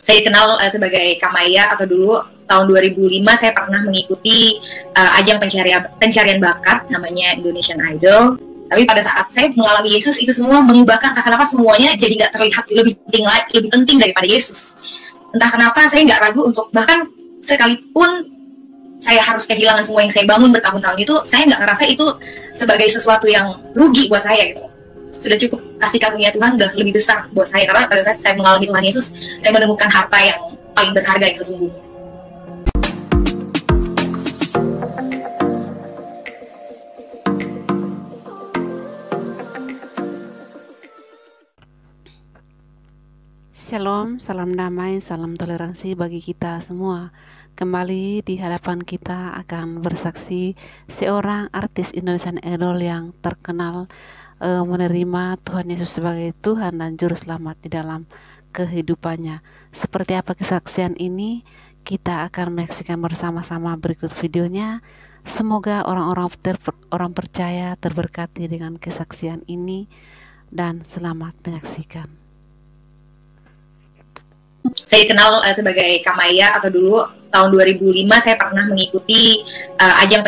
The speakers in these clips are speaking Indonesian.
Saya dikenal sebagai Kamaya, atau dulu tahun 2005 saya pernah mengikuti ajang pencarian bakat namanya Indonesian Idol. Tapi pada saat saya mengalami Yesus, itu semua mengubahkan, entah kenapa semuanya jadi nggak terlihat lebih penting daripada Yesus. Entah kenapa saya nggak ragu untuk, bahkan sekalipun saya harus kehilangan semua yang saya bangun bertahun-tahun itu, saya nggak ngerasa itu sebagai sesuatu yang rugi buat saya gitu. Sudah cukup, kasih karunia Tuhan udah lebih besar buat saya, karena pada saat saya mengalami Tuhan Yesus, saya menemukan harta yang paling berharga yang sesungguhnya. Shalom, salam damai, salam toleransi bagi kita semua. Kembali di hadapan kita akan bersaksi seorang artis Indonesian Idol yang terkenal menerima Tuhan Yesus sebagai Tuhan dan Juru Selamat di dalam kehidupannya. Seperti apa kesaksian ini? Kita akan menyaksikan bersama-sama berikut videonya. Semoga orang percaya terberkati dengan kesaksian ini, dan selamat menyaksikan. Saya dikenal sebagai Kamaya, atau dulu tahun 2005 saya pernah mengikuti ajang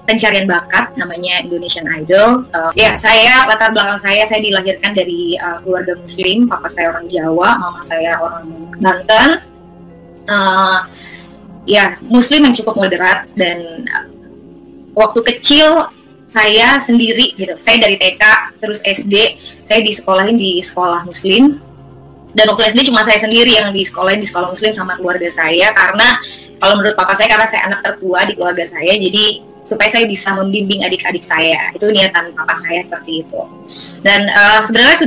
pencarian bakat namanya Indonesian Idol. Saya, latar belakang saya dilahirkan dari keluarga Muslim. Papa saya orang Jawa, mama saya orang Banten. Muslim yang cukup moderat, dan waktu kecil saya sendiri gitu. Saya dari TK terus SD, saya disekolahin di sekolah Muslim. Dan waktu SD cuma saya sendiri yang disekolahin di sekolah Muslim sama keluarga saya, karena kalau menurut papa saya, karena saya anak tertua di keluarga saya, jadi supaya saya bisa membimbing adik-adik saya. Itu niatan papa saya seperti itu. Dan sebenarnya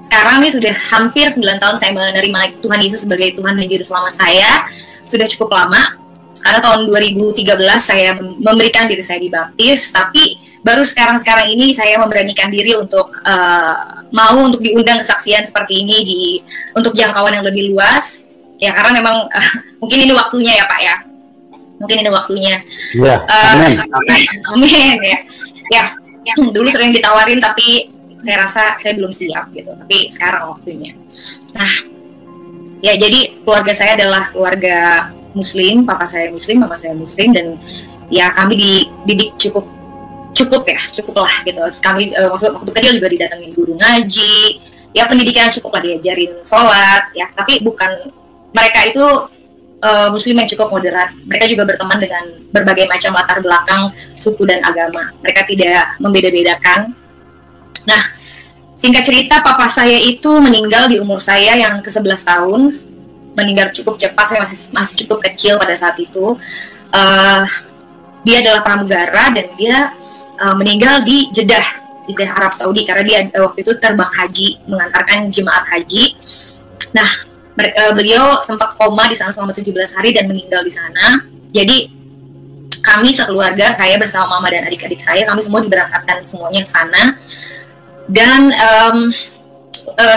sekarang sudah hampir 9 tahun saya menerima Tuhan Yesus sebagai Tuhan dan Juru Selamat saya. Sudah cukup lama, karena tahun 2013 saya memberikan diri saya dibaptis, tapi baru sekarang ini saya memberanikan diri untuk mau untuk diundang kesaksian seperti ini untuk jangkauan yang lebih luas, ya, karena memang mungkin ini waktunya ya Pak ya, mungkin ini waktunya. Ya, amin. Amin ya. Dulu sering ditawarin tapi saya rasa saya belum siap gitu, tapi sekarang waktunya. Nah, ya, jadi keluarga saya adalah keluarga Muslim, papa saya Muslim, mama saya Muslim, dan ya kami dididik cukup lah gitu. Kami waktu kecil juga didatengin guru ngaji, ya pendidikan cukup lah, diajarin sholat, ya. Tapi bukan, mereka itu Muslim yang cukup moderat. Mereka juga berteman dengan berbagai macam latar belakang, suku dan agama. Mereka tidak membeda-bedakan. Nah, singkat cerita, papa saya itu meninggal di umur saya yang ke-11 tahun. Meninggal cukup cepat, saya masih cukup kecil pada saat itu. Dia adalah pramugara, dan dia meninggal di Jeddah Arab Saudi, karena dia waktu itu terbang haji, mengantarkan jemaat haji. Nah, beliau sempat koma di sana selama 17 hari dan meninggal di sana. Jadi kami sekeluarga, saya bersama mama dan adik-adik saya, kami semua diberangkatkan semuanya ke sana. Dan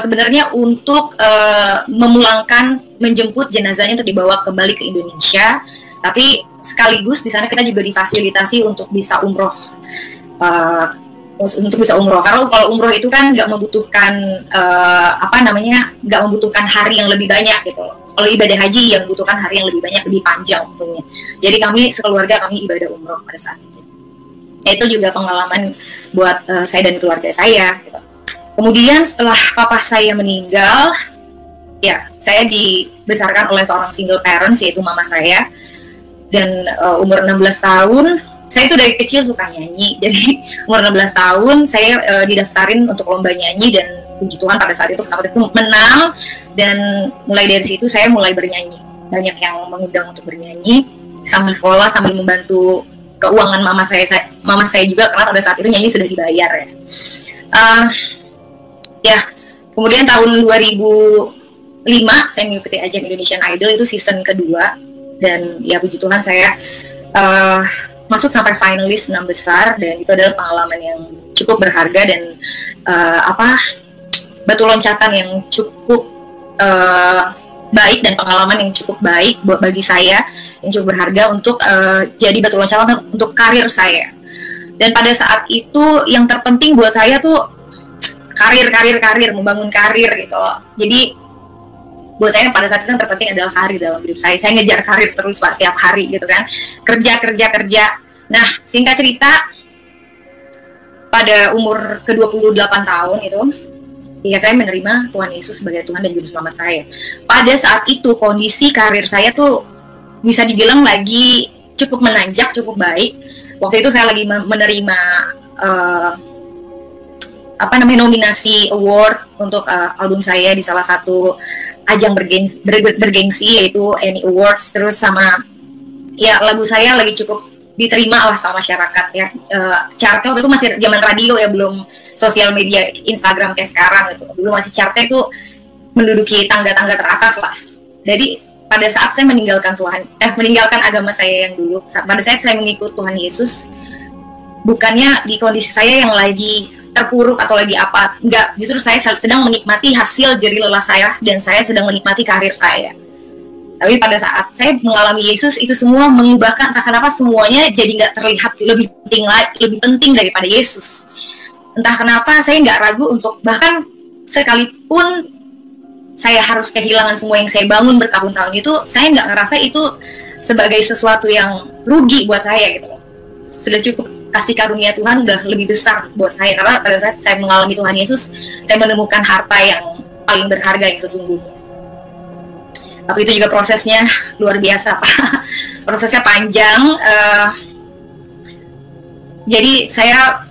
sebenarnya untuk menjemput jenazahnya untuk dibawa kembali ke Indonesia, tapi sekaligus di sana kita juga difasilitasi untuk bisa umroh. Karena kalau umroh itu kan nggak membutuhkan nggak membutuhkan hari yang lebih banyak gitu. Kalau ibadah haji yang membutuhkan hari yang lebih banyak, lebih panjang waktunya. Jadi kami sekeluarga ibadah umroh pada saat itu. Itu juga pengalaman buat saya dan keluarga saya gitu. Kemudian setelah papa saya meninggal, ya, saya dibesarkan oleh seorang single parents, yaitu mama saya. Dan umur 16 tahun, saya itu dari kecil suka nyanyi. Jadi umur 16 tahun saya didaftarin untuk lomba nyanyi, dan puji Tuhan pada saat itu menang. Dan mulai dari situ saya mulai bernyanyi. Banyak yang mengundang untuk bernyanyi sambil sekolah, sambil membantu keuangan mama saya juga, karena pada saat itu nyanyi sudah dibayar ya. Kemudian tahun 2005 saya mengikuti ajang Indonesian Idol, itu season kedua, dan ya puji Tuhan saya masuk sampai finalis 6 besar, dan itu adalah pengalaman yang cukup berharga dan batu loncatan yang cukup baik, dan pengalaman yang cukup baik bagi saya, yang cukup berharga untuk jadi batu loncatan untuk karir saya. Dan pada saat itu yang terpenting buat saya tuh karir, membangun karir gitu loh. Jadi buat saya pada saat itu yang terpenting adalah karir dalam hidup saya. Saya ngejar karir terus Pak setiap hari gitu kan, kerja. Nah singkat cerita, pada umur ke-28 tahun itu, ya saya menerima Tuhan Yesus sebagai Tuhan dan Juru Selamat saya. Pada saat itu kondisi karir saya tuh bisa dibilang lagi cukup menanjak, cukup baik. Waktu itu saya lagi menerima nominasi award untuk album saya di salah satu ajang bergengsi yaitu Emmy Awards. Terus sama ya lagu saya lagi cukup diterima lah sama masyarakat ya. Chartnya waktu itu masih zaman radio ya, belum sosial media Instagram kayak sekarang gitu. Dulu masih chartnya itu menduduki tangga-tangga teratas lah. Jadi pada saat saya meninggalkan agama saya yang dulu, pada saat saya mengikut Tuhan Yesus, bukannya di kondisi saya yang lagi terpuruk atau lagi apa, enggak, justru saya sedang menikmati hasil jerih lelah saya dan saya sedang menikmati karir saya. Tapi pada saat saya mengalami Yesus, itu semua mengubahkan, entah kenapa semuanya jadi nggak terlihat lebih penting daripada Yesus. Entah kenapa saya nggak ragu untuk, bahkan sekalipun saya harus kehilangan semua yang saya bangun bertahun-tahun itu, saya nggak ngerasa itu sebagai sesuatu yang rugi buat saya gitu. Sudah cukup kasih karunia Tuhan udah lebih besar buat saya, karena pada saat saya mengalami Tuhan Yesus, saya menemukan harta yang paling berharga yang sesungguhnya. Tapi itu juga prosesnya luar biasa, Pak. Prosesnya panjang. Jadi saya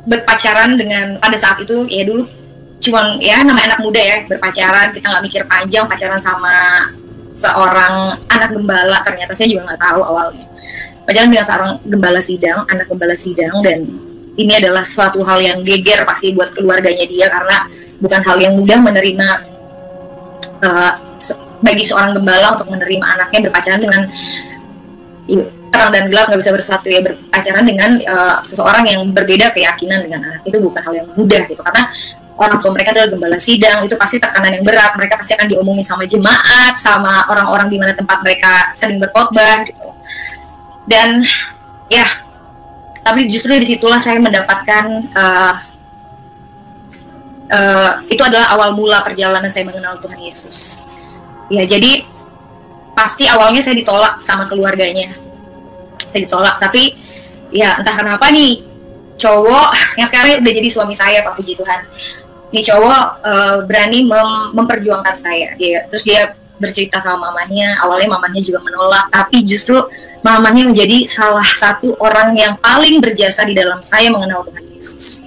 berpacaran dengan, pada saat itu ya dulu cuman ya namanya anak muda ya, berpacaran, kita nggak mikir panjang, pacaran sama seorang anak gembala. Ternyata saya juga nggak tahu awalnya. Pacaran dengan seorang anak gembala sidang, dan ini adalah suatu hal yang geger pasti buat keluarganya dia, karena bukan hal yang mudah menerima bagi seorang gembala untuk menerima anaknya berpacaran dengan terang dan gelap, nggak bisa bersatu ya, berpacaran dengan seseorang yang berbeda keyakinan dengan anak. Itu bukan hal yang mudah gitu, karena orang tua mereka adalah gembala sidang, itu pasti tekanan yang berat. Mereka pasti akan diomongin sama jemaat, sama orang-orang di mana tempat mereka sering berkhotbah gitu. Dan ya, tapi justru disitulah saya mendapatkan itu adalah awal mula perjalanan saya mengenal Tuhan Yesus. Ya, jadi pasti awalnya saya ditolak sama keluarganya. Saya ditolak, tapi ya entah kenapa nih cowok yang sekarang udah jadi suami saya, Pak, puji Tuhan. Nih cowok berani memperjuangkan saya. Terus dia bercerita sama mamanya. Awalnya mamanya juga menolak, tapi justru mamanya menjadi salah satu orang yang paling berjasa di dalam saya mengenal Tuhan Yesus.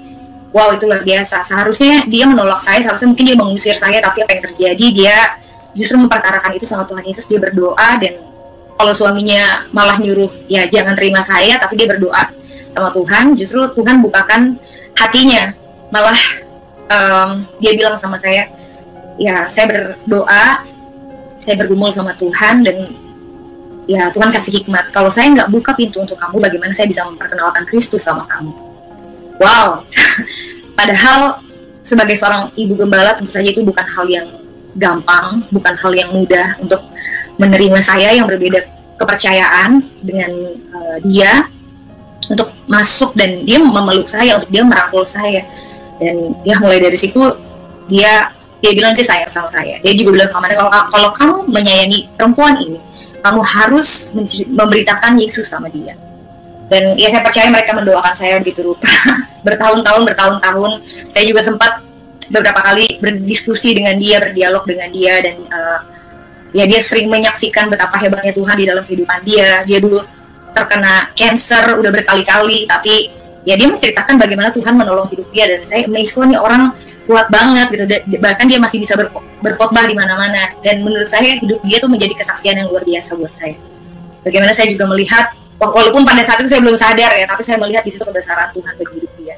Wow, itu luar biasa. Seharusnya dia menolak saya, seharusnya mungkin dia mengusir saya, tapi apa yang terjadi, dia justru memperkarakan itu sama Tuhan Yesus. Dia berdoa, dan kalau suaminya malah nyuruh ya jangan terima saya, tapi dia berdoa sama Tuhan. Justru Tuhan bukakan hatinya, malah dia bilang sama saya, ya saya berdoa, saya bergumul sama Tuhan, dan ya Tuhan kasih hikmat. Kalau saya nggak buka pintu untuk kamu, bagaimana saya bisa memperkenalkan Kristus sama kamu? Wow. Padahal sebagai seorang ibu gembala tentu saja itu bukan hal yang gampang, bukan hal yang mudah untuk menerima saya yang berbeda kepercayaan dengan dia, untuk masuk dan dia memeluk saya, untuk dia merangkul saya. Dan ya mulai dari situ dia bilang dia sayang sama saya. Dia juga bilang sama saya, kalau kamu menyayangi perempuan ini, kamu harus memberitakan Yesus sama dia. Dan ya saya percaya mereka mendoakan saya begitu rupa. bertahun-tahun saya juga sempat beberapa kali berdiskusi dengan dia, berdialog dengan dia, dan ya dia sering menyaksikan betapa hebatnya Tuhan di dalam kehidupan dia. Dia dulu terkena cancer udah berkali-kali, tapi ya dia menceritakan bagaimana Tuhan menolong hidup dia, dan saya amazed, nih orang kuat banget gitu. Bahkan dia masih bisa berkhotbah di mana-mana, dan menurut saya hidup dia tuh menjadi kesaksian yang luar biasa buat saya. Bagaimana saya juga melihat, walaupun pada saat itu saya belum sadar ya, tapi saya melihat di situ kebesaran Tuhan bagi hidup dia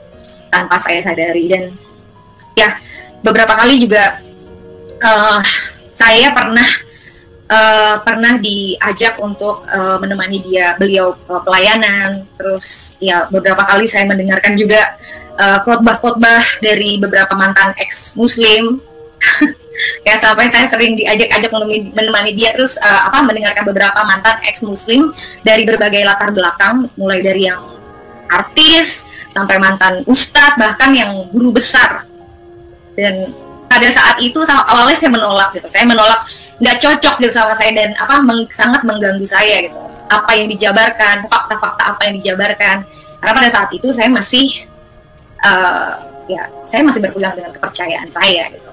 tanpa saya sadari. Dan ya beberapa kali juga saya pernah diajak untuk menemani beliau pelayanan. Terus ya beberapa kali saya mendengarkan juga khotbah-khotbah dari beberapa mantan ex-muslim. Ya sampai saya sering diajak-ajak menemani dia, terus mendengarkan beberapa mantan ex-muslim dari berbagai latar belakang, mulai dari yang artis sampai mantan ustadz, bahkan yang guru besar. Dan pada saat itu awalnya saya menolak gitu, saya menolak, nggak cocok gitu sama saya, dan sangat mengganggu saya gitu, apa yang dijabarkan, fakta-fakta apa yang dijabarkan, karena pada saat itu saya masih saya masih berpegang dengan kepercayaan saya gitu,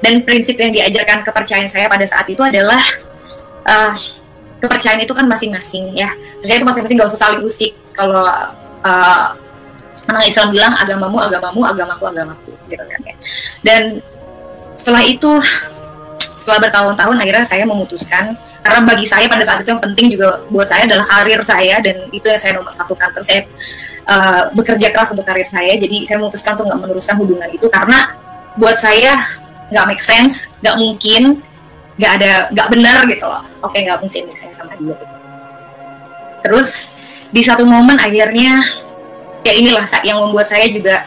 dan prinsip yang diajarkan kepercayaan saya pada saat itu adalah kepercayaan itu kan masing-masing ya, percaya itu masing-masing, nggak usah saling usik. Kalau orang Islam bilang agamamu, agamaku gitu kan ya. Dan setelah itu, setelah bertahun-tahun akhirnya saya memutuskan, karena bagi saya pada saat itu yang penting juga buat saya adalah karir saya, dan itu yang saya nomor satukan. Terus saya bekerja keras untuk karir saya, jadi saya memutuskan untuk nggak meneruskan hubungan itu, karena buat saya nggak make sense, nggak mungkin, nggak benar gitu loh. Oke, nggak mungkin nih saya sama dia gitu. Terus di satu momen akhirnya ya inilah yang membuat saya juga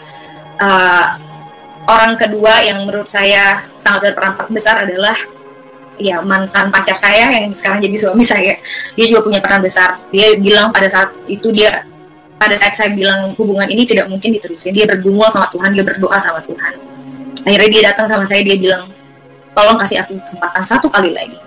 orang kedua yang menurut saya sangat berperan besar adalah ya mantan pacar saya yang sekarang jadi suami saya. Dia juga punya peran besar. Dia bilang pada saat saya bilang hubungan ini tidak mungkin diterusin, dia bergumul sama Tuhan, dia berdoa sama Tuhan. Akhirnya dia datang sama saya, dia bilang, tolong kasih aku kesempatan satu kali lagi.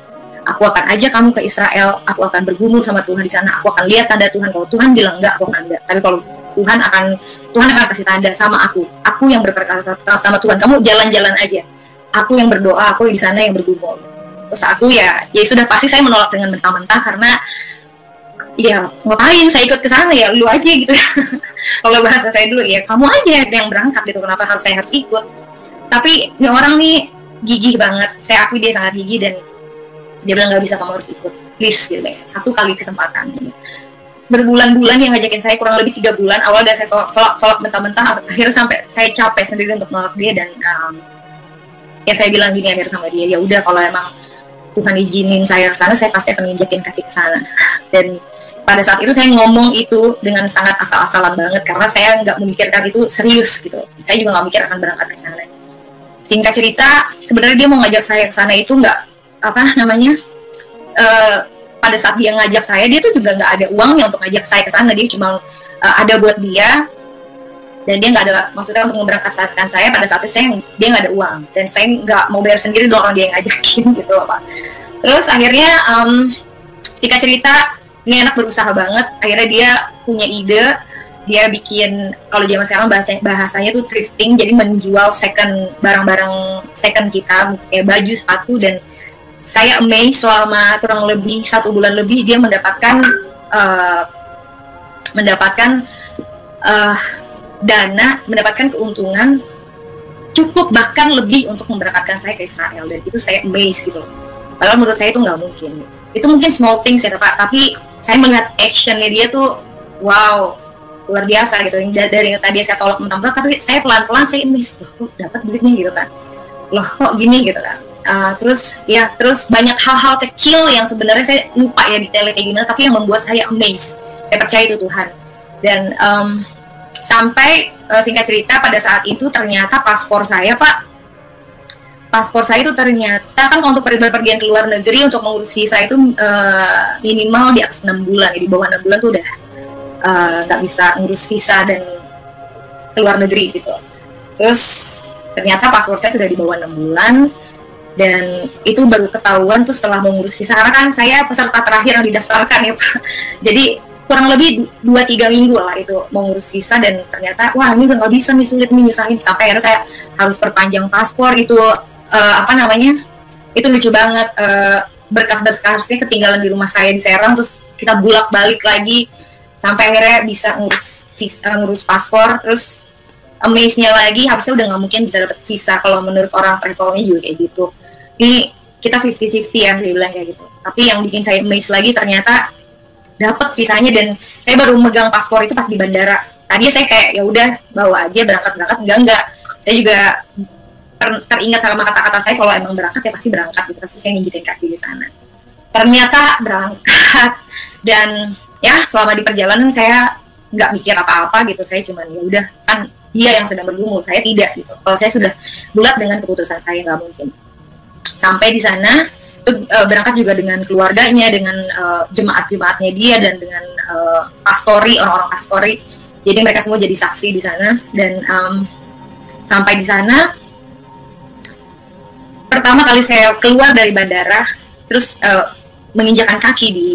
Aku akan ajak kamu ke Israel, aku akan bergumul sama Tuhan di sana, aku akan lihat tanda Tuhan. Kalau Tuhan bilang enggak, aku akan enggak. Tapi kalau Tuhan akan kasih tanda sama aku yang berperkara sama Tuhan. Kamu jalan-jalan aja. Aku yang berdoa, aku di sana yang bergumul. Terus aku ya sudah pasti saya menolak dengan mentah-mentah, karena ya ngapain saya ikut ke sana, ya lu aja gitu. Kalau bahasa saya dulu ya kamu aja yang berangkat gitu, kenapa saya harus ikut. Tapi ini orang nih gigih banget, saya akui dia sangat gigih, dan dia bilang nggak bisa, kamu harus ikut, please gitu ya, satu kali kesempatan. Berbulan-bulan yang ngajakin saya, kurang lebih 3 bulan. Awal dari saya tolak mentah-mentah, akhirnya sampai saya capek sendiri untuk nolak dia, dan ya saya bilang gini akhirnya sama dia, ya udah kalau emang Tuhan izinin saya ke sana, saya pasti akan nginjekin kaki ke sana. Dan pada saat itu saya ngomong itu dengan sangat asal-asalan banget, karena saya nggak memikirkan itu serius gitu. Saya juga nggak mikir akan berangkat ke sana. Singkat cerita, sebenarnya dia mau ngajak saya ke sana itu pada saat dia ngajak saya, dia tuh juga nggak ada uangnya untuk ngajak saya ke sana. Dia cuma ada buat dia, dan dia nggak ada maksudnya untuk memberangkatkan saya. Pada saat itu dia nggak ada uang, dan saya nggak mau bayar sendiri dong, orang dia yang ngajakin gitu loh Pak. Terus akhirnya singkat cerita, ini anak berusaha banget. Akhirnya dia punya ide, dia bikin, kalau zaman sekarang bahasanya tuh thrifting, jadi menjual barang-barang second kita, kayak baju, sepatu. Dan saya amazed, selama kurang lebih 1 bulan lebih dia mendapatkan dana, mendapatkan keuntungan cukup bahkan lebih untuk memberangkatkan saya ke Israel. Dan itu saya amazed gitu loh, padahal menurut saya itu nggak mungkin. Itu mungkin small things ya Pak, tapi saya melihat actionnya dia tuh wow, luar biasa gitu. Dari yang tadi saya tolak mentah-mentah, tapi saya pelan-pelan saya amazed, loh kok dapat duitnya gitu kan, loh kok gini gitu kan. Terus banyak hal-hal kecil yang sebenarnya saya lupa ya detailnya kayak gimana, tapi yang membuat saya amazed. Saya percaya itu Tuhan. Dan sampai singkat cerita, pada saat itu ternyata paspor saya itu ternyata kan kalau untuk pergian ke luar negeri untuk mengurus visa itu minimal di atas 6 bulan. Di bawah 6 bulan tuh udah nggak bisa ngurus visa dan ke luar negeri gitu. Terus ternyata paspor saya sudah di bawah 6 bulan, dan itu baru ketahuan tuh setelah mengurus visa, karena kan saya peserta terakhir yang didaftarkan ya Pak. Jadi kurang lebih 2-3 minggu lah itu mau ngurus visa, dan ternyata wah ini udah nggak bisa nih, sulit nih, nyusahin. Sampai akhirnya saya harus perpanjang paspor. Itu itu lucu banget, berkas-berkasnya ketinggalan di rumah saya di Serang, terus kita bulak balik lagi sampai akhirnya bisa ngurus paspor. Terus amaze-nya lagi, harusnya udah nggak mungkin bisa dapet visa kalau menurut orang travelnya juga kayak gitu. Ini kita 50-50 ya, dia bilang kayak gitu. Tapi yang bikin saya amaze lagi, ternyata dapat visanya, dan saya baru megang paspor itu pas di bandara. Tadi saya kayak ya udah bawa aja, berangkat enggak. Saya juga teringat sama kata-kata saya, kalau emang berangkat ya pasti berangkat gitu, pasti saya nginjetin kaki di sana. Ternyata berangkat, dan ya selama di perjalanan saya nggak mikir apa-apa gitu. Saya cuman ya udah, kan dia yang sedang bergumul, saya tidak gitu. Kalau saya sudah bulat dengan keputusan saya, nggak mungkin. Sampai di sana itu berangkat juga dengan keluarganya, dengan jemaat-jemaatnya dia, dan dengan orang-orang pastori. Jadi mereka semua jadi saksi di sana. Dan sampai di sana pertama kali saya keluar dari bandara, terus menginjakan kaki di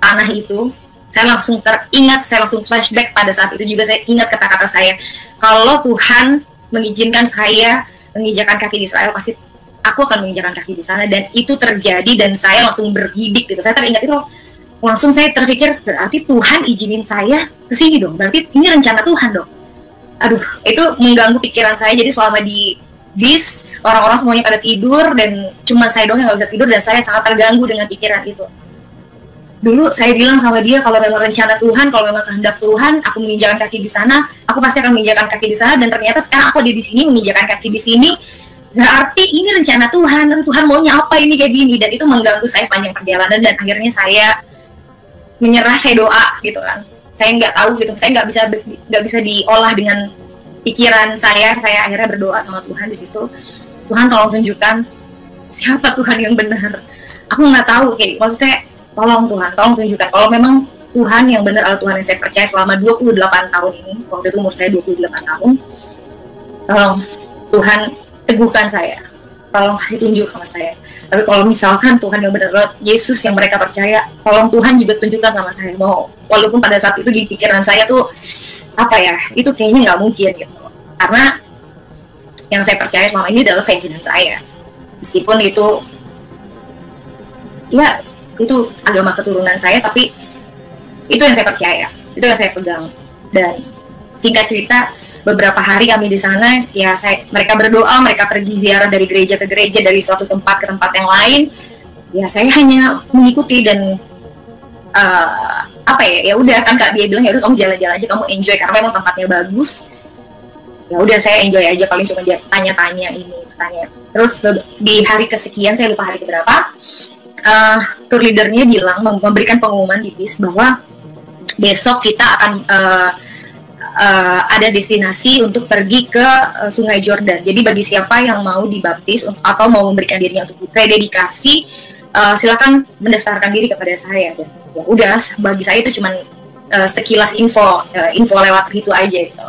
tanah itu, saya langsung teringat, saya langsung flashback pada saat itu juga saya ingat kata-kata saya, kalau Tuhan mengizinkan saya menginjakan kaki di Israel, pasti aku akan menginjakan kaki di sana. Dan itu terjadi dan saya langsung bergidik gitu. Saya teringat itu, langsung saya terpikir, berarti Tuhan izinin saya ke sini dong, berarti ini rencana Tuhan dong. Aduh, itu mengganggu pikiran saya. Jadi selama di bis, orang-orang semuanya pada tidur dan cuma saya doang yang nggak bisa tidur, dan saya sangat terganggu dengan pikiran itu. Dulu saya bilang sama dia, kalau memang rencana Tuhan, kalau memang kehendak Tuhan, aku menginjakan kaki di sana, aku pasti akan menginjakan kaki di sana. Dan ternyata sekarang aku ada di sini menginjakan kaki di sini, berarti ini rencana Tuhan. Tuhan maunya apa ini kayak gini? Dan itu mengganggu saya sepanjang perjalanan, dan akhirnya saya menyerah, saya doa gitu kan. Saya nggak tahu gitu, saya nggak bisa diolah dengan pikiran saya akhirnya berdoa sama Tuhan di situ. Tuhan tolong tunjukkan siapa Tuhan yang benar. Aku nggak tahu, kayak maksudnya tolong Tuhan, tolong tunjukkan kalau memang Tuhan yang benar adalah Tuhan yang saya percaya selama 28 tahun ini. Waktu itu umur saya 28 tahun. Tolong Tuhan teguhkan saya, tolong kasih tunjuk sama saya. Tapi kalau misalkan Tuhan yang benar adalah Yesus yang mereka percaya, tolong Tuhan juga tunjukkan sama saya. Mau walaupun pada saat itu di pikiran saya tuh apa ya, itu kayaknya nggak mungkin gitu. Karena yang saya percaya selama ini adalah keyakinan saya, meskipun itu ya itu agama keturunan saya, tapi itu yang saya percaya, itu yang saya pegang. Dan singkat cerita, beberapa hari kami di sana, ya mereka berdoa, mereka pergi ziarah dari gereja ke gereja, dari suatu tempat ke tempat yang lain. Ya saya hanya mengikuti dan apa ya udah kan Kak, dia bilang ya udah kamu jalan-jalan aja, kamu enjoy karena memang tempatnya bagus. Ya udah saya enjoy aja, paling cuma dia tanya-tanya ini, tanya. Terus di hari kesekian, saya lupa hari keberapa, tour leadernya bilang, memberikan pengumuman di bis bahwa besok kita akan ada destinasi untuk pergi ke Sungai Jordan. Jadi bagi siapa yang mau dibaptis atau mau memberikan dirinya untuk rededikasi, silakan mendaftarkan diri kepada saya. Dan ya udah, bagi saya itu cuman sekilas info lewat gitu aja gitu.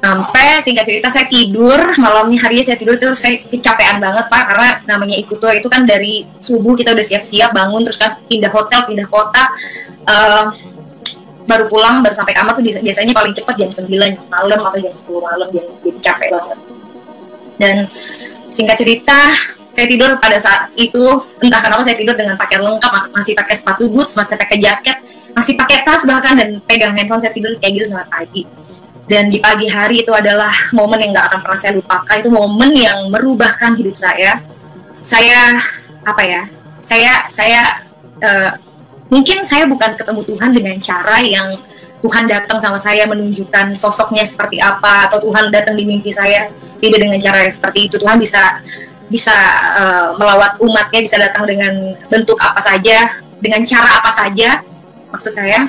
Sampai singkat cerita saya tidur, malamnya harinya saya tidur itu saya kecapean banget Pak, karena namanya ikut tour itu kan dari subuh kita udah siap-siap bangun, terus kan pindah hotel, pindah kota, baru pulang, baru sampai kamar tuh biasanya paling cepat jam 9 malam atau jam 10 malam, jadi capek banget. Dan singkat cerita, saya tidur pada saat itu, entah kenapa saya tidur dengan pakaian lengkap, masih pakai sepatu boots, masih pakai jaket, masih pakai tas bahkan, dan pegang handphone. Saya tidur kayak gitu sampai pagi. Dan di pagi hari itu adalah momen yang gak akan pernah saya lupakan. Itu momen yang merubahkan hidup saya. Mungkin saya bukan ketemu Tuhan dengan cara yang Tuhan datang sama saya menunjukkan sosoknya seperti apa, atau Tuhan datang di mimpi saya. Tidak dengan cara yang seperti itu. Tuhan bisa melawat umatnya, bisa datang dengan bentuk apa saja, dengan cara apa saja, maksud saya.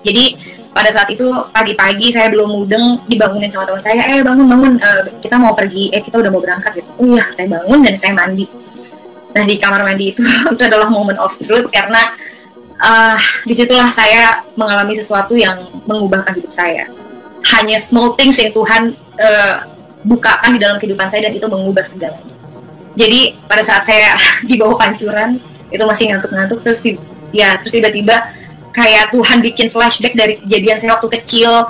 Jadi pada saat itu pagi-pagi saya belum mudeng, dibangunin sama teman saya, bangun, kita mau pergi, kita udah mau berangkat gitu. Oh iya, saya bangun dan saya mandi. Nah di kamar mandi itu adalah moment of truth, karena disitulah saya mengalami sesuatu yang mengubahkan hidup saya. Hanya small things yang Tuhan bukakan di dalam kehidupan saya, dan itu mengubah segalanya. Jadi pada saat saya di bawah pancuran itu masih ngantuk-ngantuk, terus tiba-tiba kayak Tuhan bikin flashback dari kejadian saya waktu kecil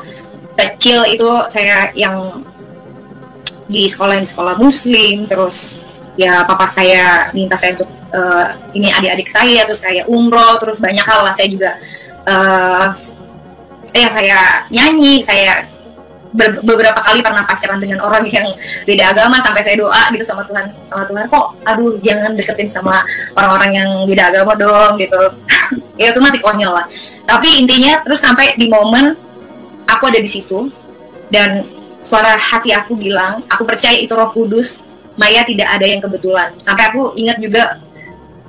itu. Saya yang di sekolah Muslim, terus ya papa saya minta saya untuk ini adik-adik saya, terus saya umroh, terus banyak hal lah. Saya juga saya nyanyi, saya beberapa kali pernah pacaran dengan orang yang beda agama, sampai saya doa gitu sama Tuhan, kok aduh jangan deketin sama orang-orang yang beda agama dong gitu. Ya itu masih konyol lah, tapi intinya terus sampai di momen aku ada di situ, dan suara hati aku bilang, aku percaya itu Roh Kudus, Maya tidak ada yang kebetulan. Sampai aku ingat juga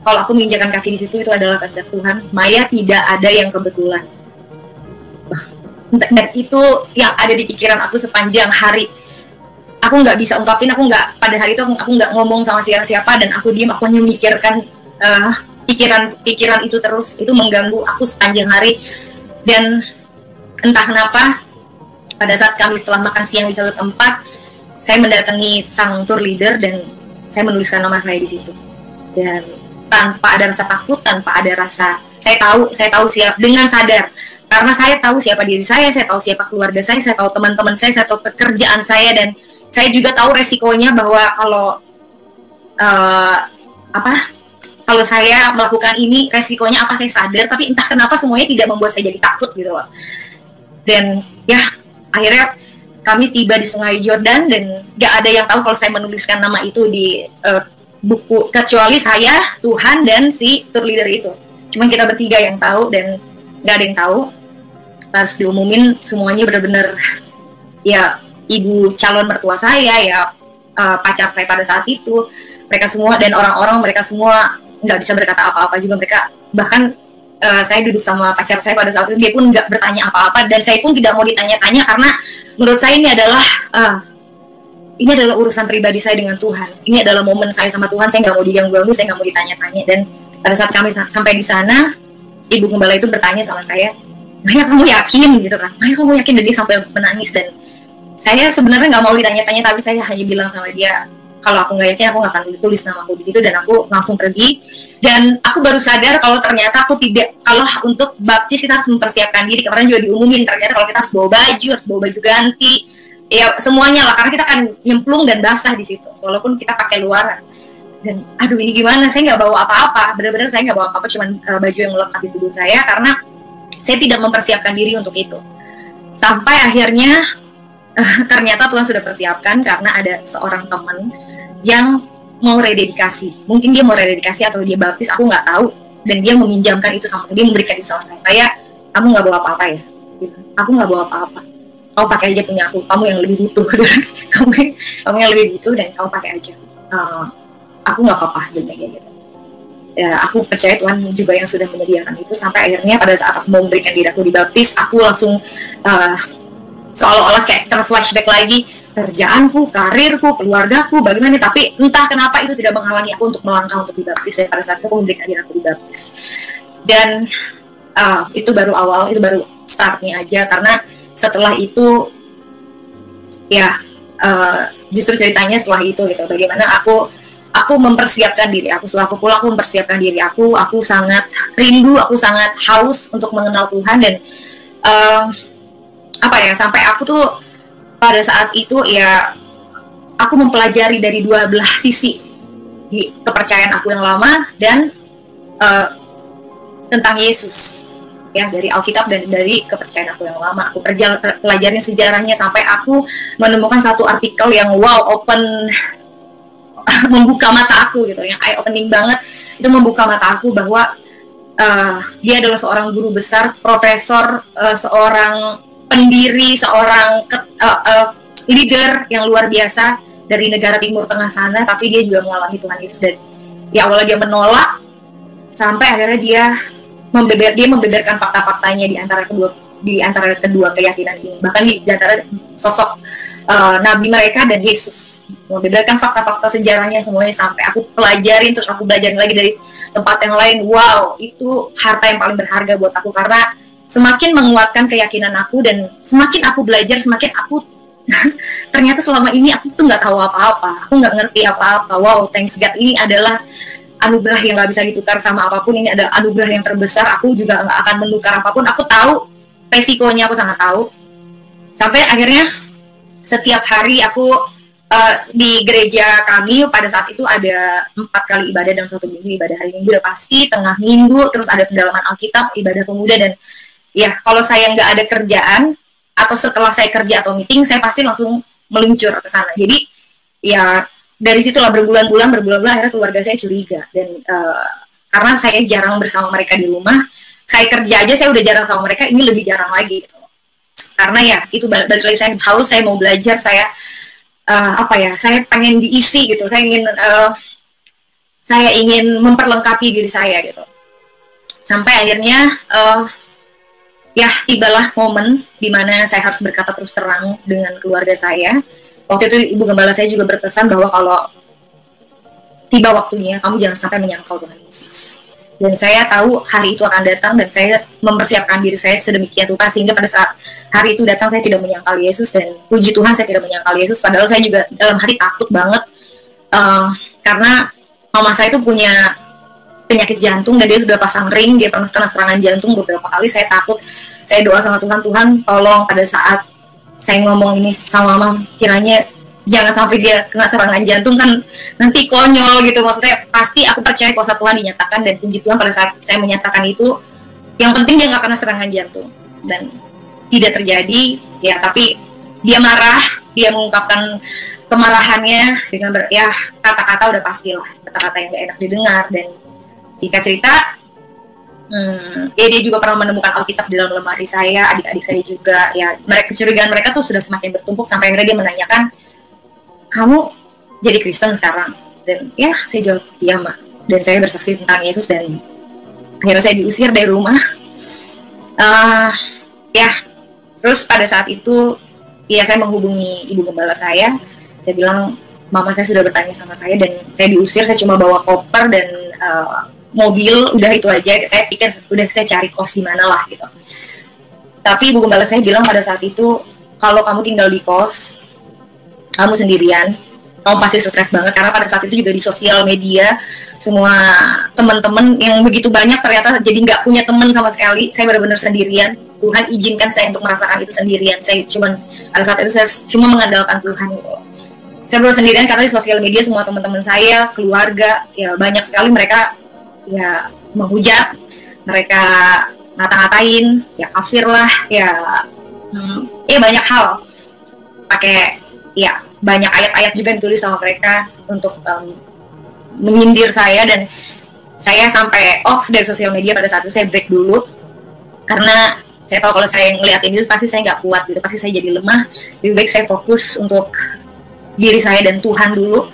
kalau aku menginjakan kaki di situ itu adalah kehendak Tuhan, Maya tidak ada yang kebetulan. Dan itu yang ada di pikiran aku sepanjang hari. Aku nggak bisa ungkapin, pada hari itu aku nggak ngomong sama siapa-siapa, dan aku diam, aku hanya memikirkan pikiran itu terus. Itu mengganggu aku sepanjang hari. Dan entah kenapa pada saat kami setelah makan siang di satu tempat, saya mendatangi sang tour leader, dan saya menuliskan nama saya di situ. Dan tanpa ada rasa takut, tanpa ada rasa, saya tahu siap, dengan sadar, karena saya tahu siapa diri saya tahu siapa keluarga saya tahu teman-teman saya tahu pekerjaan saya, dan saya juga tahu resikonya bahwa kalau saya melakukan ini resikonya apa, saya sadar, tapi entah kenapa semuanya tidak membuat saya jadi takut gitu loh. Dan ya akhirnya kami tiba di Sungai Jordan, dan gak ada yang tahu kalau saya menuliskan nama itu di buku kecuali saya, Tuhan, dan si tour leader itu. Cuman kita bertiga yang tahu, dan gak ada yang tahu. Pas diumumin semuanya benar-benar, ya ibu calon mertua saya, ya pacar saya pada saat itu, mereka semua, dan orang-orang mereka semua nggak bisa berkata apa-apa juga. Mereka bahkan saya duduk sama pacar saya pada saat itu, dia pun nggak bertanya apa-apa, dan saya pun tidak mau ditanya-tanya, karena menurut saya ini adalah urusan pribadi saya dengan Tuhan. Ini adalah momen saya sama Tuhan, saya nggak mau diganggu-ganggu, saya nggak mau ditanya-tanya. Dan pada saat kami sampai di sana, ibu gembala itu bertanya sama saya, Maya kamu yakin gitu kan? Maya kamu yakin? Dan dia sampai menangis, dan saya sebenarnya nggak mau ditanya-tanya, tapi saya hanya bilang sama dia, kalau aku nggak yakin aku nggak akan tulis nama aku di situ, dan aku langsung pergi. Dan aku baru sadar kalau ternyata aku tidak, kalau untuk baptis kita harus mempersiapkan diri. Kemarin juga diumumin ternyata kalau kita harus bawa baju ganti, ya semuanya lah, karena kita akan nyemplung dan basah di situ walaupun kita pakai luaran. Dan aduh ini gimana, saya nggak bawa apa-apa, benar-benar saya nggak bawa apa-apa, cuman baju yang melekat di tubuh saya, karena saya tidak mempersiapkan diri untuk itu. Sampai akhirnya ternyata Tuhan sudah persiapkan, karena ada seorang teman yang mau rededikasi. Mungkin dia mau rededikasi atau dia baptis, aku nggak tahu. Dan dia meminjamkan itu sama, dia memberikan itu sama saya. Kayak, kamu nggak bawa apa-apa ya? Aku nggak bawa apa-apa. Kamu pakai aja punya aku. Kamu yang lebih butuh. kamu yang lebih butuh, dan kamu pakai aja. Aku nggak apa-apa, dan kayak gitu. Ya, aku percaya Tuhan juga yang sudah menyediakan itu. Sampai akhirnya pada saat aku mau memberikan diri aku dibaptis, aku langsung seolah-olah kayak terflashback lagi, kerjaanku, karirku, keluargaku, bagaimana. Tapi entah kenapa itu tidak menghalangi aku untuk melangkah untuk dibaptis. Dan pada saat itu aku memberikan diri aku dibaptis. Dan itu baru awal, itu baru startnya aja. Karena setelah itu ya justru ceritanya setelah itu gitu, bagaimana aku mempersiapkan diri aku. Setelah aku pulang, aku mempersiapkan diri aku sangat rindu, aku sangat haus untuk mengenal Tuhan. Dan sampai aku tuh pada saat itu ya aku mempelajari dari dua belah sisi di kepercayaan aku yang lama dan tentang Yesus, ya, dari Alkitab dan dari kepercayaan aku yang lama. Aku pelajarin sejarahnya sampai aku menemukan satu artikel yang membuka mata aku gitu, yang eye opening banget. Itu membuka mata aku bahwa dia adalah seorang guru besar, profesor, seorang pendiri, seorang leader yang luar biasa dari negara Timur Tengah sana, tapi dia juga mengalami Tuhan Yesus. Dan ya awalnya dia menolak, sampai akhirnya dia membeberkan fakta-faktanya di antara kedua keyakinan ini, bahkan di antara sosok nabi mereka dan Yesus, membeberkan fakta-fakta sejarahnya semuanya. Sampai aku pelajarin, terus aku belajar lagi dari tempat yang lain. Wow, itu harta yang paling berharga buat aku, karena semakin menguatkan keyakinan aku, dan semakin aku belajar, semakin aku ternyata selama ini aku tuh nggak tahu apa-apa, aku nggak ngerti apa-apa. Wow, thanks God, ini adalah anugerah yang nggak bisa ditukar sama apapun. Ini adalah anugerah yang terbesar. Aku juga nggak akan menukar apapun. Aku tahu resikonya, aku sangat tahu. Sampai akhirnya setiap hari aku di gereja kami pada saat itu ada 4 kali ibadah dalam 1 minggu. Ibadah hari Minggu udah pasti, tengah minggu, terus ada pendalaman Alkitab, ibadah pemuda. Dan ya kalau saya nggak ada kerjaan atau setelah saya kerja atau meeting, saya pasti langsung meluncur ke sana. Jadi ya dari situlah berbulan-bulan akhirnya keluarga saya curiga. Dan karena saya jarang bersama mereka di rumah, saya kerja aja saya udah jarang sama mereka, ini lebih jarang lagi gitu. Karena ya itu balik lagi, saya haus, saya mau belajar, saya saya pengen diisi gitu, saya ingin memperlengkapi diri saya gitu. Sampai akhirnya ya tibalah momen dimana saya harus berkata terus terang dengan keluarga saya. Waktu itu ibu gembala saya juga berpesan bahwa kalau tiba waktunya, kamu jangan sampai menyangkal Tuhan Yesus. Dan saya tahu hari itu akan datang, dan saya mempersiapkan diri saya sedemikian rupa sehingga pada saat hari itu datang saya tidak menyangkal Yesus. Dan puji Tuhan saya tidak menyangkal Yesus, padahal saya juga dalam hati takut banget. karena mama saya itu punya penyakit jantung dan dia sudah pasang ring, dia pernah kena serangan jantung beberapa kali. Saya takut, saya doa sama Tuhan, Tuhan tolong pada saat saya ngomong ini sama mama, kiranya jangan sampai dia kena serangan jantung, kan nanti konyol gitu. Maksudnya pasti aku percaya kuasa Tuhan dinyatakan, dan puji Tuhan pada saat saya menyatakan itu, yang penting dia nggak kena serangan jantung, dan tidak terjadi ya. Tapi dia marah, dia mengungkapkan kemarahannya dengan kata-kata, udah pastilah kata-kata yang gak enak didengar. Dan singkat cerita, ya dia juga pernah menemukan Alkitab di dalam lemari saya, adik-adik saya juga. Ya, kecurigaan mereka tuh sudah semakin bertumpuk sampai akhirnya dia menanyakan, kamu jadi Kristen sekarang? Dan ya saya jawab, iya Mak. Dan saya bersaksi tentang Yesus, dan akhirnya saya diusir dari rumah. Ya, terus pada saat itu, ya saya menghubungi ibu gembala saya bilang, mama saya sudah bertanya sama saya dan saya diusir, saya cuma bawa koper dan mobil, udah itu aja. Saya pikir udah saya cari kos di mana lah gitu. Tapi ibu gembala saya bilang pada saat itu, kalau kamu tinggal di kos, kamu sendirian, kamu pasti stres banget, karena pada saat itu juga di sosial media semua teman-teman yang begitu banyak ternyata jadi nggak punya teman sama sekali. Saya benar-benar sendirian. Tuhan izinkan saya untuk merasakan itu sendirian. Saya pada saat itu saya cuma mengandalkan Tuhan gitu. Saya benar sendirian karena di sosial media semua teman-teman saya, keluarga, ya banyak sekali mereka ya menghujat, mereka ngata-ngatain, ya kafir lah, ya banyak hal, pakai ya banyak ayat-ayat juga ditulis sama mereka untuk menyindir saya. Dan saya sampai off dari sosial media pada saat itu, saya break dulu karena saya tahu kalau saya ngeliatin itu pasti saya nggak kuat gitu, pasti saya jadi lemah. Lebih baik saya fokus untuk diri saya dan Tuhan dulu.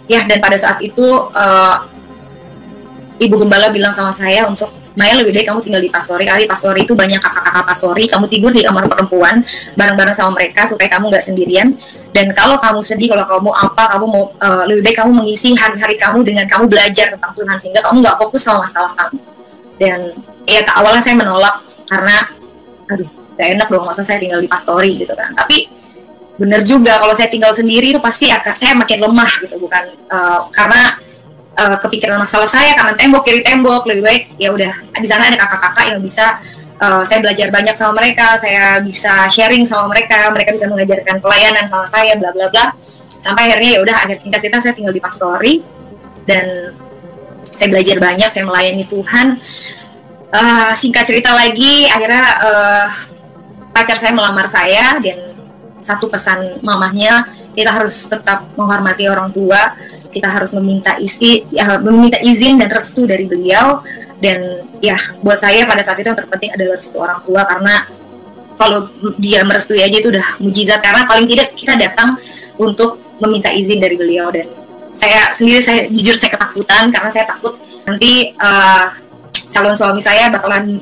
Dan pada saat itu ibu gembala bilang sama saya untuk, Maya lebih baik kamu tinggal di pastori, kali pastori itu banyak kakak-kakak pastori, kamu tidur di kamar perempuan bareng-bareng sama mereka supaya kamu nggak sendirian. Dan kalau kamu sedih, kalau kamu kamu mau lebih baik kamu mengisi hari-hari kamu dengan kamu belajar tentang Tuhan, sehingga kamu nggak fokus sama masalah kamu. Dan ya awalnya saya menolak karena aduh gak enak dong masa saya tinggal di pastori gitu kan. Tapi bener juga, kalau saya tinggal sendiri itu pasti akan saya makin lemah gitu, bukan karena kepikiran masalah saya karena tembok kiri tembok. Lebih baik ya udah di sana ada kakak-kakak yang bisa saya belajar banyak sama mereka, saya bisa sharing sama mereka, mereka bisa mengajarkan pelayanan sama saya, bla bla bla. Sampai akhirnya ya udah, singkat cerita saya tinggal di pastori dan saya belajar banyak, saya melayani Tuhan. Singkat cerita lagi, akhirnya pacar saya melamar saya, dan satu pesan mamahnya, kita harus tetap menghormati orang tua, kita harus meminta izin dan restu dari beliau. Dan ya buat saya pada saat itu yang terpenting adalah restu orang tua, karena kalau dia merestui aja itu udah mujizat, karena paling tidak kita datang untuk meminta izin dari beliau. Dan saya sendiri, jujur saya ketakutan karena saya takut nanti calon suami saya bakalan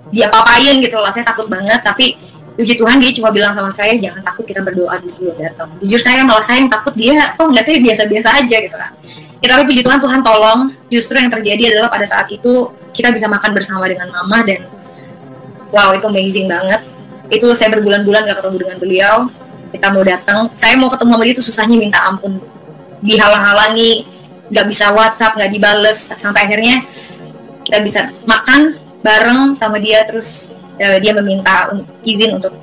diapa-apain gitu lah. Saya takut banget, tapi puji Tuhan dia cuma bilang sama saya, jangan takut, kita berdoa dulu sebelum datang. Jujur saya yang takut, dia kok ngeliatnya biasa-biasa aja gitu kan. Ya, tapi puji Tuhan, Tuhan tolong. Justru yang terjadi adalah pada saat itu kita bisa makan bersama dengan mama, dan wow, itu amazing banget. Itu saya berbulan-bulan gak ketemu dengan beliau. Kita mau datang, saya mau ketemu sama dia itu susahnya minta ampun, dihalang-halangi, gak bisa WhatsApp, gak dibales, sampai akhirnya kita bisa makan bareng sama dia. Terus dia meminta izin untuk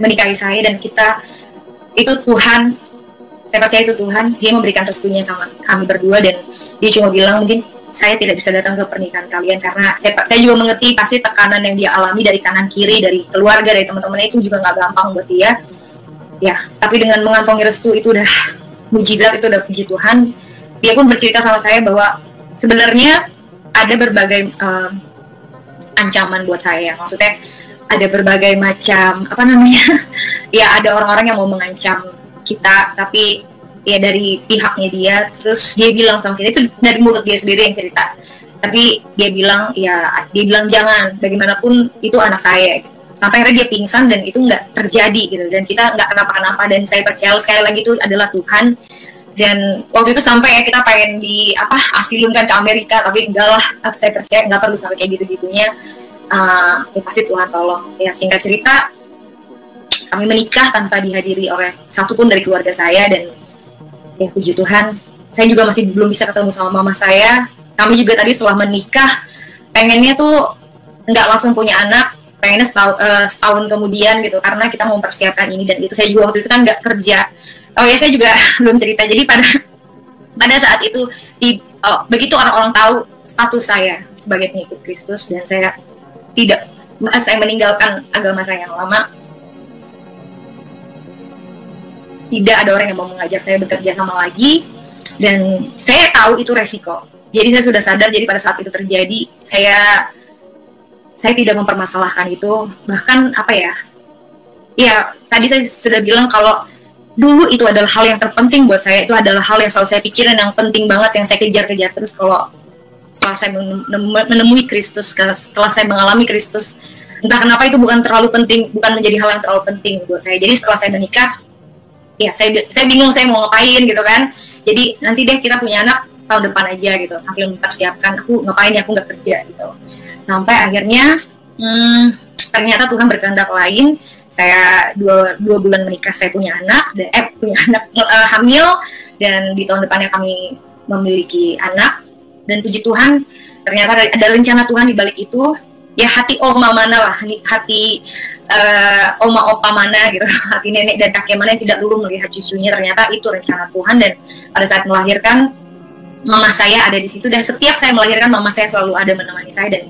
menikahi saya, dan itu Tuhan, saya percaya itu Tuhan, dia memberikan restunya sama kami berdua. Dan dia cuma bilang, mungkin saya tidak bisa datang ke pernikahan kalian karena saya juga mengerti pasti tekanan yang dia alami dari kanan kiri, dari keluarga, dari teman-temannya, itu juga nggak gampang buat dia ya. Tapi dengan mengantongi restu itu udah mujizat, itu udah puji Tuhan. Dia pun bercerita sama saya bahwa sebenarnya ada berbagai ancaman buat saya. Maksudnya ada berbagai macam ya ada orang-orang yang mau mengancam kita, tapi ya dari pihaknya dia. Terus dia bilang sama kita, itu dari mulut dia sendiri yang cerita, tapi dia bilang jangan, bagaimanapun itu anak saya gitu. Sampai akhirnya dia pingsan dan itu nggak terjadi gitu, dan kita nggak kenapa-kenapa. Dan saya percaya sekali lagi itu adalah Tuhan. Dan waktu itu sampai ya kita pengen asilumkan ke Amerika, tapi enggak lah, saya percaya nggak perlu sampai kayak gitu-gitunya. Ya pasti Tuhan tolong. Ya singkat cerita, kami menikah tanpa dihadiri oleh satupun dari keluarga saya, dan ya puji Tuhan saya juga masih belum bisa ketemu sama mama saya. Kami juga tadi setelah menikah pengennya tuh nggak langsung punya anak, pengennya setahun kemudian gitu, karena kita mau mempersiapkan ini dan itu. Saya juga waktu itu kan nggak kerja. Oh ya, saya juga belum cerita. Jadi pada saat itu begitu orang-orang tahu status saya sebagai pengikut Kristus dan saya meninggalkan agama saya yang lama, tidak ada orang yang mau mengajak saya bekerja sama lagi, dan saya tahu itu resiko. Jadi saya sudah sadar. Jadi pada saat itu terjadi, saya tidak mempermasalahkan itu. Bahkan apa ya, tadi saya sudah bilang kalau dulu itu adalah hal yang terpenting buat saya. Itu adalah hal yang selalu saya pikirin, yang penting banget, yang saya kejar-kejar terus. Kalau setelah saya menemui Kristus, setelah saya mengalami Kristus, entah kenapa itu bukan terlalu penting, bukan menjadi hal yang terlalu penting buat saya. Jadi setelah saya menikah, ya saya bingung saya mau ngapain gitu kan. Jadi nanti deh kita punya anak tahun depan aja gitu, sambil mempersiapkan aku ngapain ya, aku nggak kerja gitu. Sampai akhirnya ternyata Tuhan berkehendak lain. Saya dua bulan menikah, saya punya anak, hamil, dan di tahun depannya kami memiliki anak. Dan puji Tuhan, ternyata ada rencana Tuhan di balik itu. Ya hati oma mana lah, hati oma opa mana gitu, hati nenek dan kakek mana yang tidak dulu melihat cucunya. Ternyata itu rencana Tuhan. Dan pada saat melahirkan, mama saya ada di situ. Dan setiap saya melahirkan, mama saya selalu ada menemani saya, dan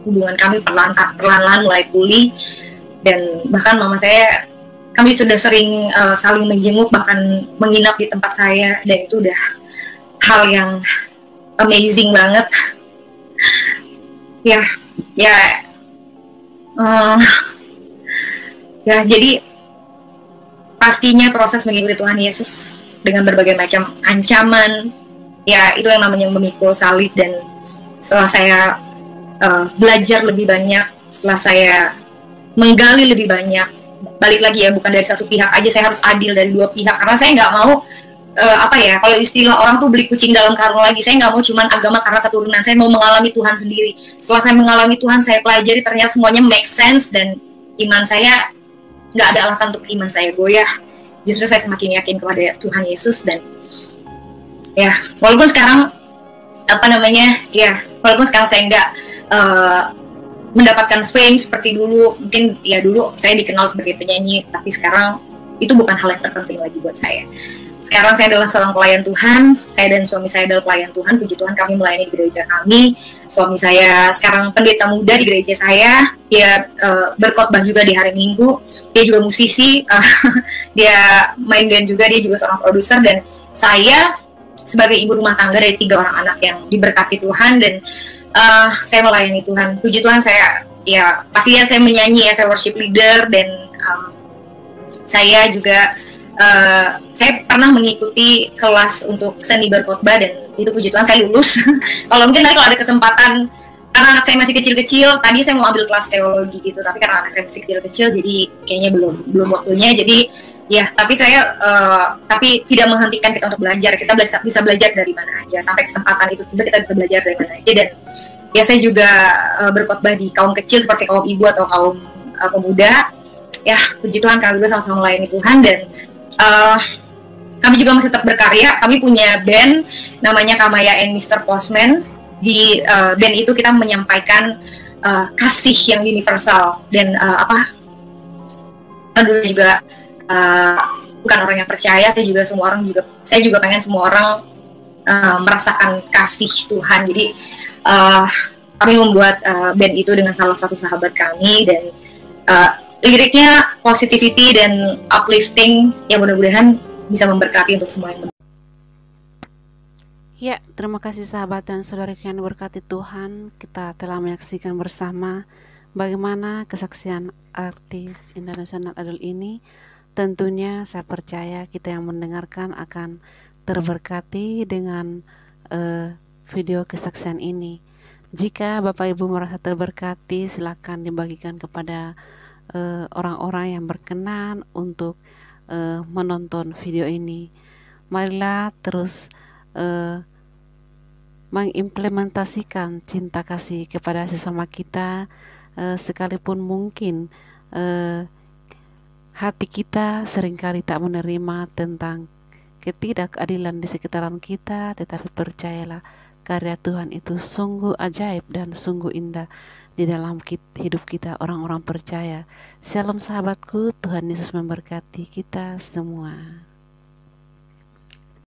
hubungan kami perlahan-lahan mulai pulih. Dan bahkan mama saya, kami sudah sering saling menjenguk, bahkan menginap di tempat saya, dan itu udah hal yang amazing banget. Jadi pastinya proses mengikuti Tuhan Yesus dengan berbagai macam ancaman, ya itu yang namanya memikul salib. Dan setelah saya belajar lebih banyak, setelah saya menggali lebih banyak, balik lagi ya, bukan dari satu pihak aja, saya harus adil dari dua pihak, karena saya nggak mau kalau istilah orang tuh beli kucing dalam karung lagi. Saya nggak mau cuman agama karena keturunan, saya mau mengalami Tuhan sendiri. Setelah saya mengalami Tuhan, saya pelajari ternyata semuanya make sense, dan iman saya nggak ada alasan untuk iman saya goyah. Justru saya semakin yakin kepada Tuhan Yesus. Dan ya walaupun sekarang walaupun sekarang saya nggak mendapatkan fame seperti dulu, mungkin ya dulu saya dikenal sebagai penyanyi, tapi sekarang itu bukan hal yang terpenting lagi buat saya. Sekarang saya adalah seorang pelayan Tuhan. Saya dan suami saya adalah pelayan Tuhan. Puji Tuhan, kami melayani di gereja kami. Suami saya sekarang pendeta muda di gereja saya. Dia berkhotbah juga di hari Minggu. Dia juga musisi. Dia main band juga. Dia juga seorang produser. Dan saya sebagai ibu rumah tangga dari 3 orang anak yang diberkati Tuhan. Dan saya melayani Tuhan. Puji Tuhan, saya pastinya saya menyanyi ya. Saya worship leader. Dan saya juga saya pernah mengikuti kelas untuk seni berkhotbah, dan itu puji Tuhan saya lulus. Kalau ada kesempatan, karena anak saya masih kecil-kecil, tadi saya mau ambil kelas teologi gitu, tapi karena anak saya masih kecil-kecil, jadi kayaknya belum waktunya. Jadi ya, tapi saya tapi tidak menghentikan kita untuk belajar. Kita bisa belajar dari mana aja, sampai kesempatan itu tiba kita bisa belajar dari mana aja. Dan ya saya juga berkhotbah di kaum kecil seperti kaum ibu atau kaum pemuda. Ya puji Tuhan, kami berdua sama-sama melayani Tuhan. Dan kami juga masih tetap berkarya. Kami punya band namanya Kamaya and Mr. Postman. Di band itu kita menyampaikan kasih yang universal. Dan dulu juga bukan orang yang percaya, saya juga pengen semua orang merasakan kasih Tuhan. Jadi kami membuat band itu dengan salah satu sahabat kami, dan liriknya positivity dan uplifting, yang mudah-mudahan bisa memberkati untuk semua yang. Ya, terima kasih sahabat dan saudara yang berkati Tuhan. Kita telah menyaksikan bersama bagaimana kesaksian artis internasional Adul ini. Tentunya saya percaya kita yang mendengarkan akan terberkati dengan video kesaksian ini. Jika Bapak Ibu merasa terberkati, silakan dibagikan kepada orang-orang yang berkenan untuk menonton video ini. Marilah terus mengimplementasikan cinta kasih kepada sesama kita, sekalipun mungkin hati kita seringkali tak menerima tentang ketidakadilan di sekitaran kita, tetapi percayalah karya Tuhan itu sungguh ajaib dan sungguh indah di dalam hidup kita orang-orang percaya. Shalom sahabatku, Tuhan Yesus memberkati kita semua.